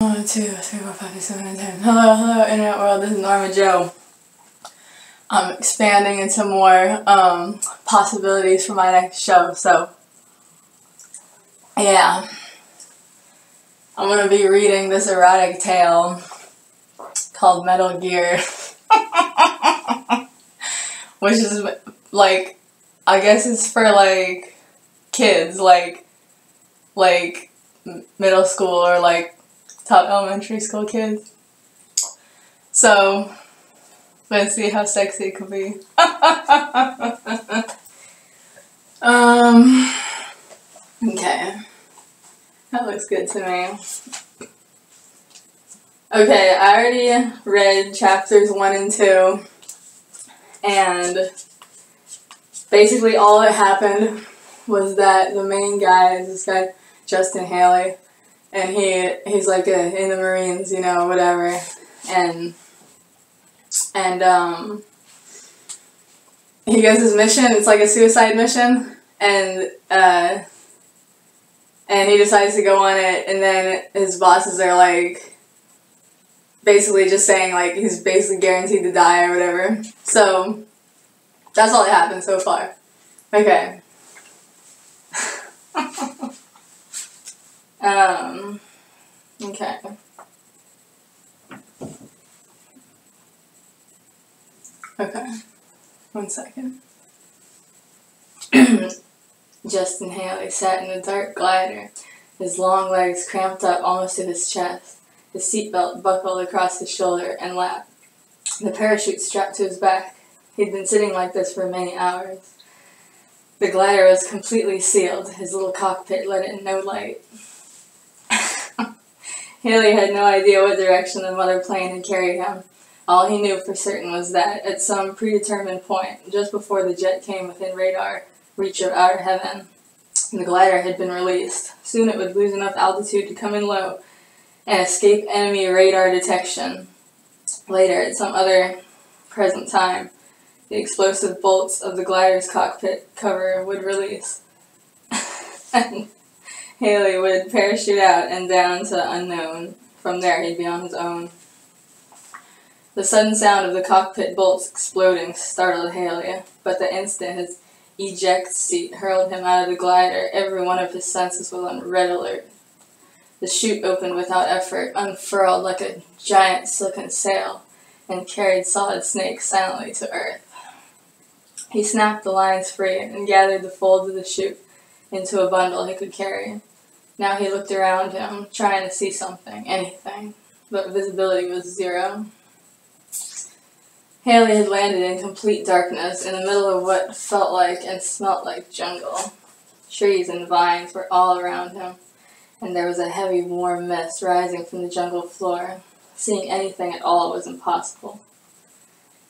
1, 2, 3, 4, 5, 6, 7, 8, 10. Hello, internet world. This is Norma Joe. I'm expanding into more possibilities for my next show. So, yeah, I'm gonna be reading this erotic tale called Metal Gear, which is like, I guess it's for like kids, like middle school or like top elementary school kids. So let's see how sexy it could be. Okay. That looks good to me. Okay, I already read chapters 1 and 2, and basically all that happened was that the main guy is this guy, Justin Haley, and he's like in the Marines, you know, whatever, and he goes his mission. It's like a suicide mission, and he decides to go on it, and then his bosses are like basically just saying like he's basically guaranteed to die or whatever. So that's all that happened so far. Okay. Okay. Okay. 1 second. Justin Haley sat in a dark glider, his long legs cramped up almost to his chest, his seatbelt buckled across his shoulder and lap, the parachute strapped to his back. He'd been sitting like this for many hours. The glider was completely sealed, his little cockpit let in no light. Haley had no idea what direction the mother plane had carried him. All he knew for certain was that, at some predetermined point, just before the jet came within radar reach of outer heaven, the glider had been released. Soon it would lose enough altitude to come in low and escape enemy radar detection. Later, at some other present time, the explosive bolts of the glider's cockpit cover would release. And Haley would parachute out and down to unknown. From there, he'd be on his own. The sudden sound of the cockpit bolts exploding startled Haley, but the instant his eject seat hurled him out of the glider, every one of his senses was on red alert. The chute opened without effort, unfurled like a giant silken sail, and carried Solid Snake silently to Earth. He snapped the lines free and gathered the folds of the chute into a bundle he could carry. Now he looked around him, trying to see something, anything, but visibility was zero. Haley had landed in complete darkness in the middle of what felt like and smelt like jungle. Trees and vines were all around him, and there was a heavy, warm mist rising from the jungle floor. Seeing anything at all was impossible.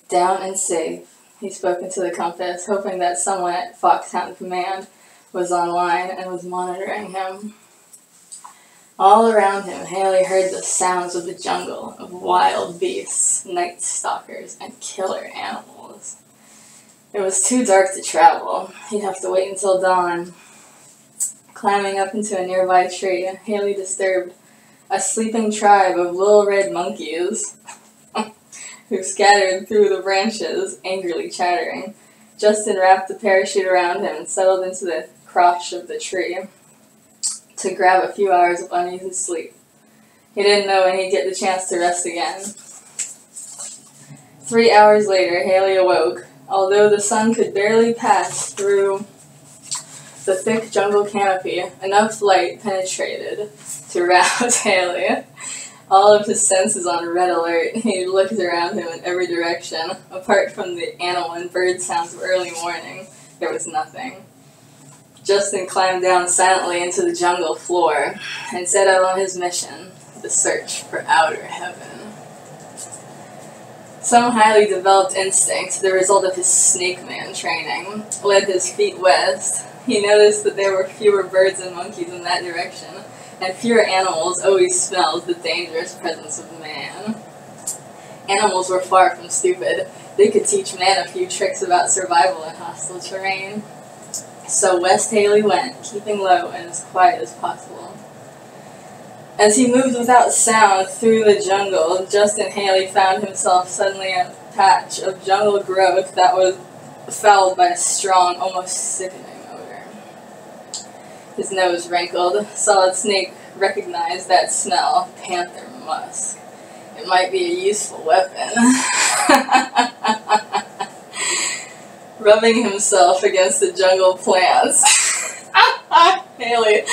Down and safe, he spoke into the compass, hoping that someone at Foxhound Command was online and was monitoring him. All around him, Haley heard the sounds of the jungle, of wild beasts, night stalkers, and killer animals. It was too dark to travel. He'd have to wait until dawn. Climbing up into a nearby tree, Haley disturbed a sleeping tribe of little red monkeys who scattered through the branches, angrily chattering. Justin wrapped the parachute around him and settled into the crotch of the tree to grab a few hours of uneasy sleep. He didn't know when he'd get the chance to rest again. 3 hours later, Haley awoke. Although the sun could barely pass through the thick jungle canopy, enough light penetrated to rouse Haley. All of his senses on red alert, he looked around him in every direction. Apart from the animal and bird sounds of early morning, there was nothing. Justin climbed down silently into the jungle floor and set out on his mission, the search for outer heaven. Some highly developed instinct, the result of his snake man training, led his feet west. He noticed that there were fewer birds and monkeys in that direction, and fewer animals always smelled the dangerous presence of man. Animals were far from stupid. They could teach man a few tricks about survival in hostile terrain. So west Haley went, keeping low and as quiet as possible. As he moved without sound through the jungle, Justin Haley found himself suddenly in a patch of jungle growth that was fouled by a strong, almost sickening odor. His nose wrinkled. Solid Snake recognized that smell, panther musk. It might be a useful weapon. Rubbing himself against the jungle plants, Haley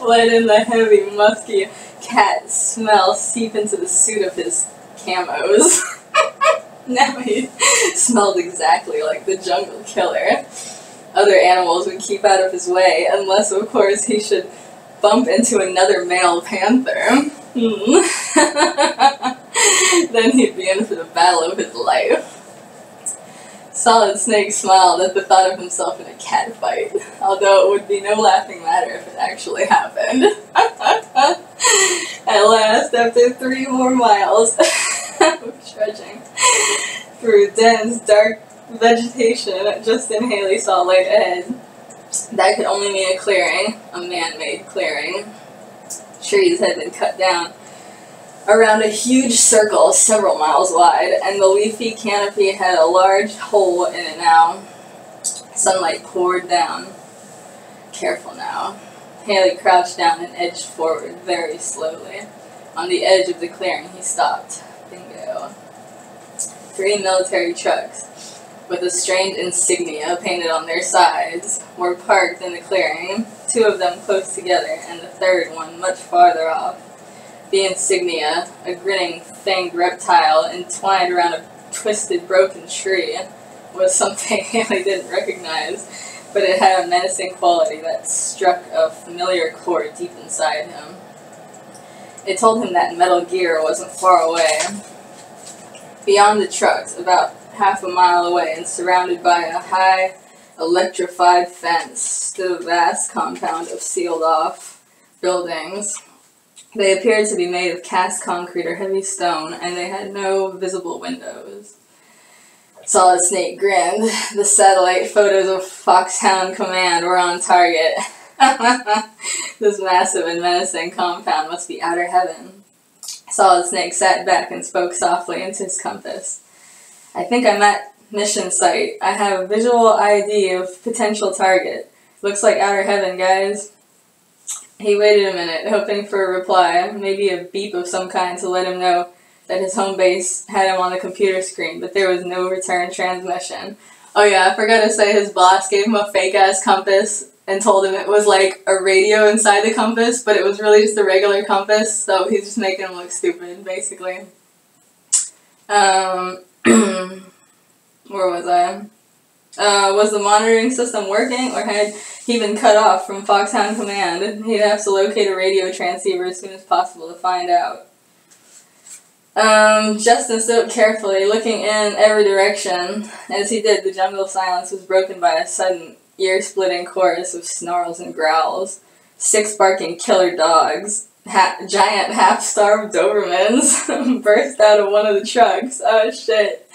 let in the heavy, musky cat smell seep into the suit of his camos. Now he smelled exactly like the jungle killer. Other animals would keep out of his way, unless, of course, he should bump into another male panther. Then he'd be in for the battle of his life. Solid Snake smiled at the thought of himself in a cat fight, although it would be no laughing matter if it actually happened. At last, after 3 more miles of trudging through dense, dark vegetation, Justin Haley saw light ahead. That could only mean a clearing, a man-made clearing. Trees had been cut down around a huge circle several miles wide, and the leafy canopy had a large hole in it now. Sunlight poured down. Careful now. Haley crouched down and edged forward very slowly. On the edge of the clearing, he stopped. Bingo. 3 military trucks, with a strange insignia painted on their sides, were parked in the clearing, 2 of them close together, and the third one much farther off. The insignia, a grinning, fanged reptile entwined around a twisted, broken tree, was something Haley didn't recognize, but it had a menacing quality that struck a familiar chord deep inside him. It told him that Metal Gear wasn't far away. Beyond the trucks, about half a mile away and surrounded by a high, electrified fence, stood a vast compound of sealed-off buildings. They appeared to be made of cast concrete or heavy stone, and they had no visible windows. Solid Snake grinned. The satellite photos of Foxhound Command were on target. This massive and menacing compound must be outer heaven. Solid Snake sat back and spoke softly into his compass. I think I'm at mission site. I have a visual ID of potential target. Looks like outer heaven, guys. He waited a minute, hoping for a reply, maybe a beep of some kind to let him know that his home base had him on the computer screen, but there was no return transmission. Oh yeah, I forgot to say his boss gave him a fake-ass compass and told him it was like a radio inside the compass, but it was really just a regular compass, so he's just making him look stupid, basically. Where was I? Was the monitoring system working, or had he been cut off from Foxhound Command? He'd have to locate a radio transceiver as soon as possible to find out. Justin stood up carefully, looking in every direction. As he did, the jungle silence was broken by a sudden, ear-splitting chorus of snarls and growls. 6 barking killer dogs, giant half-starved Dobermans, burst out of one of the trucks. Oh shit.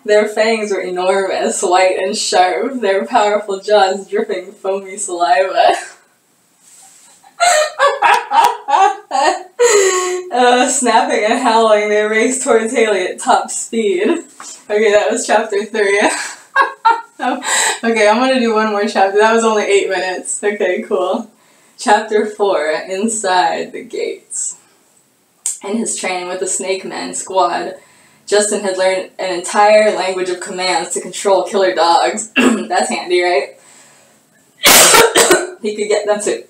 Their fangs were enormous, white and sharp, their powerful jaws dripping foamy saliva. Snapping and howling, they raced towards Haley at top speed. Okay, that was chapter 3. Okay, I'm gonna do one more chapter. That was only 8 minutes. Okay, cool. Chapter 4, Inside the Gates. In his training with the Snake Men squad, Justin had learned an entire language of commands to control killer dogs. That's handy, right? He could get them to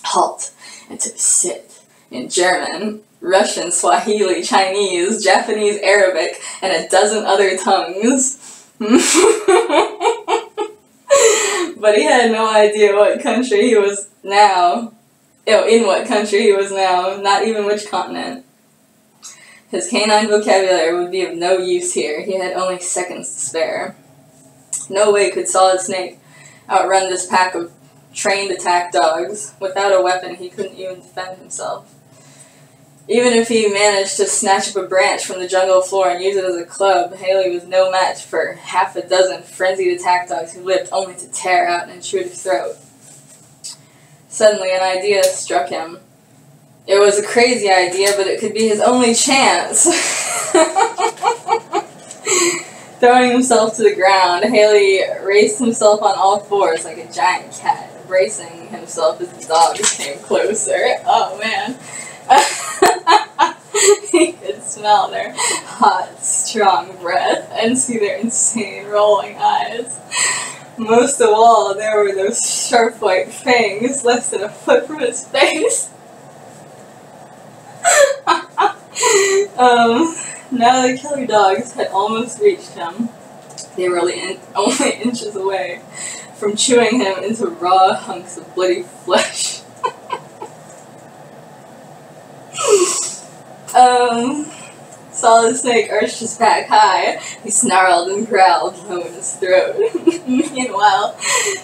halt and to sit in German, Russian, Swahili, Chinese, Japanese, Arabic, and a dozen other tongues. But he had no idea what country he was now. In what country he was now, not even which continent. His canine vocabulary would be of no use here. He had only seconds to spare. No way could Solid Snake outrun this pack of trained attack dogs. Without a weapon, he couldn't even defend himself. Even if he managed to snatch up a branch from the jungle floor and use it as a club, Haley was no match for half a dozen frenzied attack dogs who lived only to tear out and chew at his throat. Suddenly, an idea struck him. It was a crazy idea, but it could be his only chance. Throwing himself to the ground, Haley raised himself on all fours like a giant cat, bracing himself as the dogs came closer. Oh man. He could smell their hot, strong breath and see their insane rolling eyes. Most of all, there were those sharp white fangs less than a foot from his face. Now the killer dogs had almost reached him. They were only inches away from chewing him into raw hunks of bloody flesh. Solid Snake arched his back high. He snarled and growled low in his throat. Meanwhile,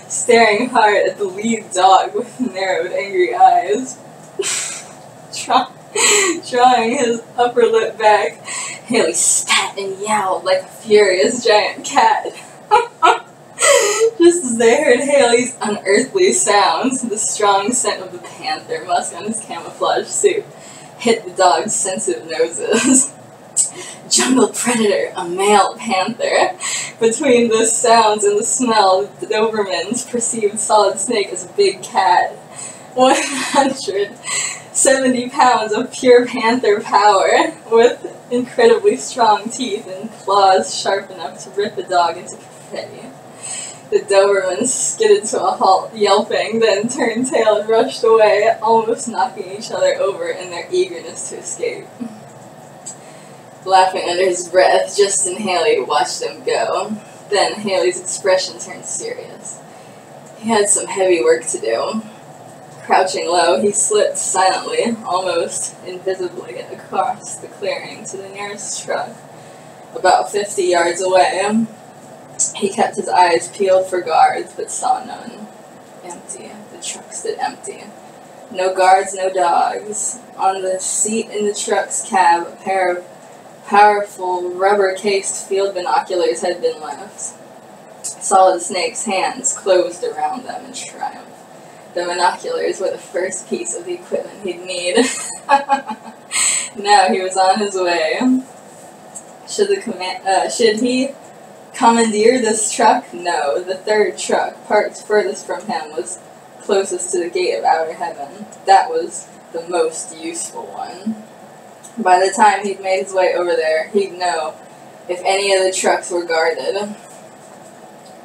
staring hard at the lead dog with narrowed, angry eyes. Drawing his upper lip back, Haley spat and yowled like a furious giant cat. Just as they heard Haley's unearthly sounds, the strong scent of the panther musk on his camouflage suit hit the dog's sensitive noses. Jungle predator, a male panther. Between the sounds and the smell, the Dobermans perceived Solid Snake as a big cat. 170 pounds of pure panther power, with incredibly strong teeth and claws sharp enough to rip a dog into confetti. The Dobermans skidded to a halt, yelping, then turned tail and rushed away, almost knocking each other over in their eagerness to escape. Laughing under his breath, Justin Haley watched them go. Then Haley's expression turned serious. He had some heavy work to do. Crouching low, he slipped silently, almost invisibly, across the clearing to the nearest truck, about 50 yards away. He kept his eyes peeled for guards, but saw none. Empty. The truck stood empty. No guards, no dogs. On the seat in the truck's cab, a pair of powerful, rubber-cased field binoculars had been left. Solid Snake's hands closed around them in triumph. The binoculars were the first piece of the equipment he'd need. Now he was on his way. Should he commandeer this truck? No. The third truck, parked furthest from him, was closest to the gate of outer heaven. That was the most useful one. By the time he'd made his way over there, he'd know if any of the trucks were guarded.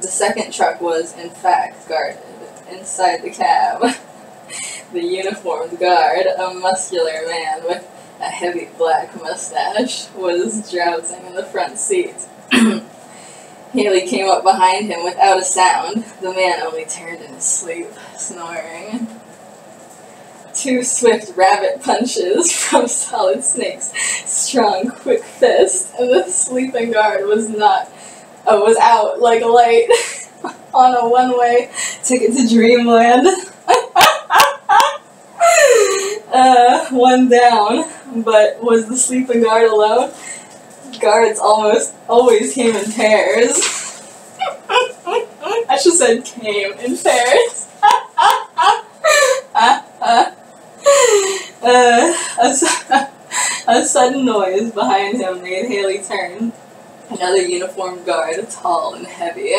The second truck was, in fact, guarded. Inside the cab, the uniformed guard, a muscular man with a heavy black mustache, was drowsing in the front seat. Haley came up behind him without a sound. The man only turned in his sleep, snoring. 2 swift rabbit punches from Solid Snake's strong, quick fist, and the sleeping guard was out like a light on a one-way ticket to dreamland. One down, but was the sleeping guard alone? Guards almost always came in pairs. I should have said came in pairs. A sudden noise behind him made Haley turn. Another uniformed guard, tall and heavy,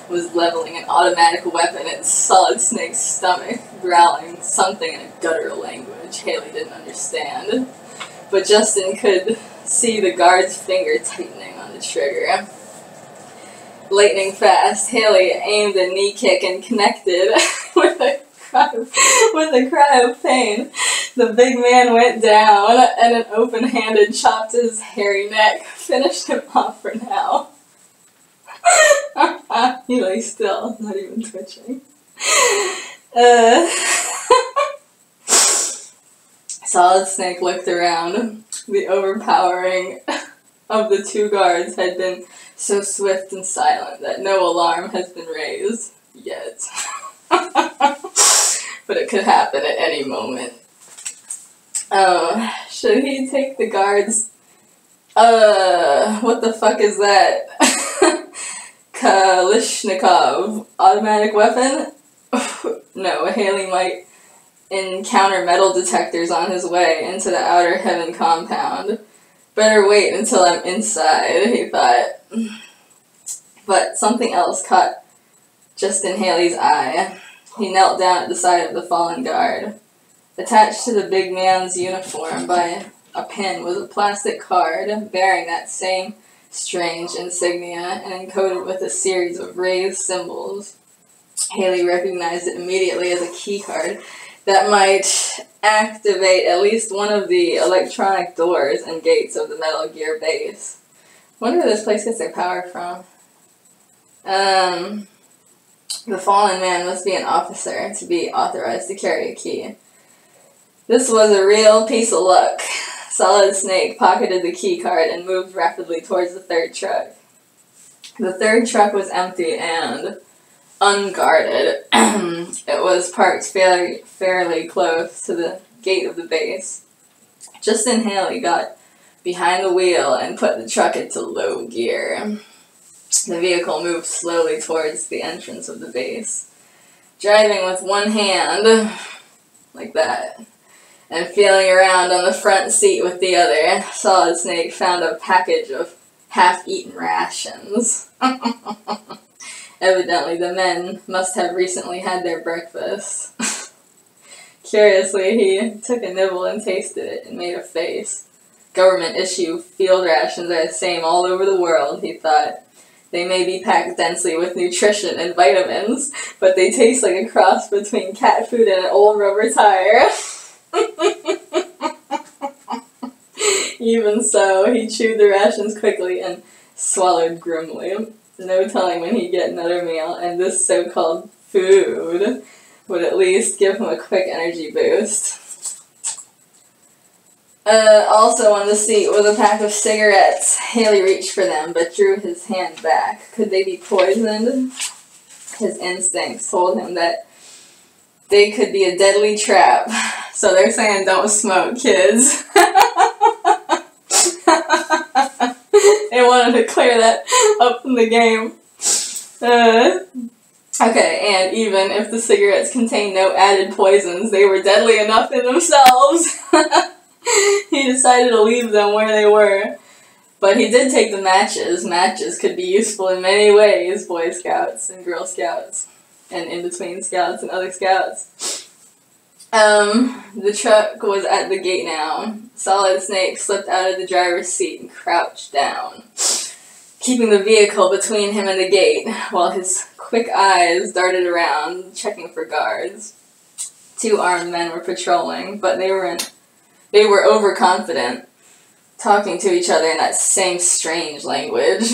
was leveling an automatic weapon at Solid Snake's stomach, growling something in a guttural language Haley didn't understand. But Justin could see the guard's finger tightening on the trigger. Lightning fast, Haley aimed a knee kick and connected with a cry of pain. The big man went down, and an open-handed chopped his hairy neck, finished him off for now. He lay still, not even twitching. Solid Snake looked around. The overpowering of the 2 guards had been so swift and silent that no alarm has been raised yet. But it could happen at any moment. Should he take the guards? What the fuck is that? Kalashnikov automatic weapon? No, Haley might encounter metal detectors on his way into the outer heaven compound. Better wait until I'm inside, he thought. But something else caught Justin Haley's eye. He knelt down at the side of the fallen guard. Attached to the big man's uniform by a pin was a plastic card bearing that same strange insignia and encoded with a series of raised symbols. Haley recognized it immediately as a key card that might activate at least one of the electronic doors and gates of the Metal Gear base. I wonder where this place gets their power from. The fallen man must be an officer to be authorized to carry a key. This was a real piece of luck. Solid Snake pocketed the key card and moved rapidly towards the third truck. The third truck was empty and unguarded. It was parked fairly close to the gate of the base. Justin Haley got behind the wheel and put the truck into low gear. The vehicle moved slowly towards the entrance of the base. Driving with one hand, like that, and feeling around on the front seat with the other, Solid Snake found a package of half-eaten rations. Evidently, the men must have recently had their breakfast. Curiously, he took a nibble and tasted it and made a face. Government-issue field rations are the same all over the world, he thought. They may be packed densely with nutrition and vitamins, but they taste like a cross between cat food and an old rubber tire. Even so, he chewed the rations quickly and swallowed grimly. No telling when he'd get another meal, and this so-called food would at least give him a quick energy boost. Also on the seat was a pack of cigarettes. Haley reached for them, but drew his hand back. Could they be poisoned? His instincts told him that they could be a deadly trap. So they're saying don't smoke, kids. They wanted to clear that up from the game. Okay, and even if the cigarettes contained no added poisons, they were deadly enough in themselves. He decided to leave them where they were. But he did take the matches. Matches could be useful in many ways, Boy Scouts and Girl Scouts, and in-between Scouts and other Scouts. The truck was at the gate now. Solid Snake slipped out of the driver's seat and crouched down, keeping the vehicle between him and the gate, while his quick eyes darted around, checking for guards. 2 armed men were patrolling, but they were overconfident, talking to each other in that same strange language.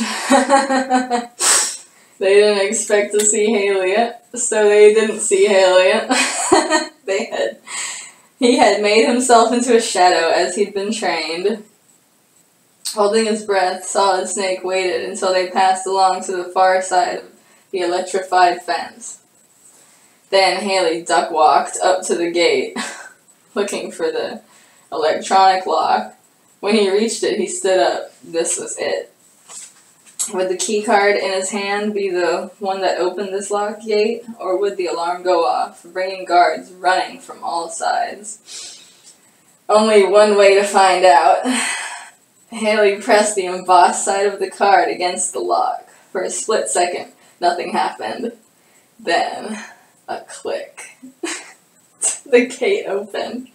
They didn't expect to see Haley, so they didn't see Haley. He had made himself into a shadow as he'd been trained. Holding his breath, Solid Snake waited until they passed along to the far side of the electrified fence. Then Haley duck-walked up to the gate, looking for the electronic lock. When he reached it, he stood up. This was it. Would the key card in his hand be the one that opened this locked gate, or would the alarm go off, bringing guards running from all sides? Only one way to find out. Haley pressed the embossed side of the card against the lock. For a split second, nothing happened. Then, a click. The gate opened,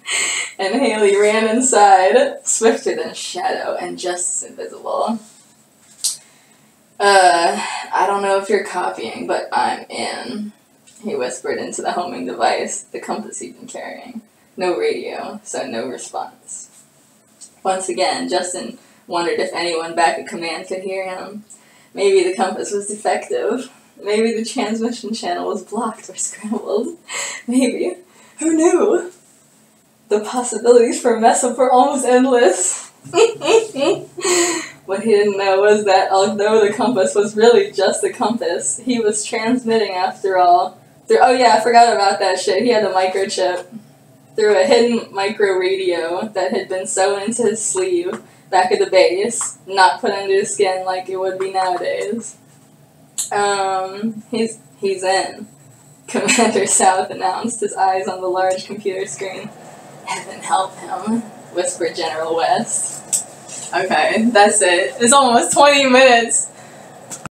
and Haley ran inside, swifter than a shadow and just as invisible. I don't know if you're copying, but I'm in, he whispered into the homing device, the compass he'd been carrying. No radio, so no response. Once again, Justin wondered if anyone back at command could hear him. Maybe the compass was defective. Maybe the transmission channel was blocked or scrambled. Maybe. Who knew? The possibilities for a mess-up were almost endless. What he didn't know was that although the compass was really just a compass, he was transmitting after all. Oh yeah, I forgot about that shit. He had a microchip through a hidden micro radio that had been sewn into his sleeve back at the base, not put under his skin like it would be nowadays. He's in. Commander South announced, his eyes on the large computer screen. Heaven help him, whispered General West. Okay, that's it. It's almost 20 minutes.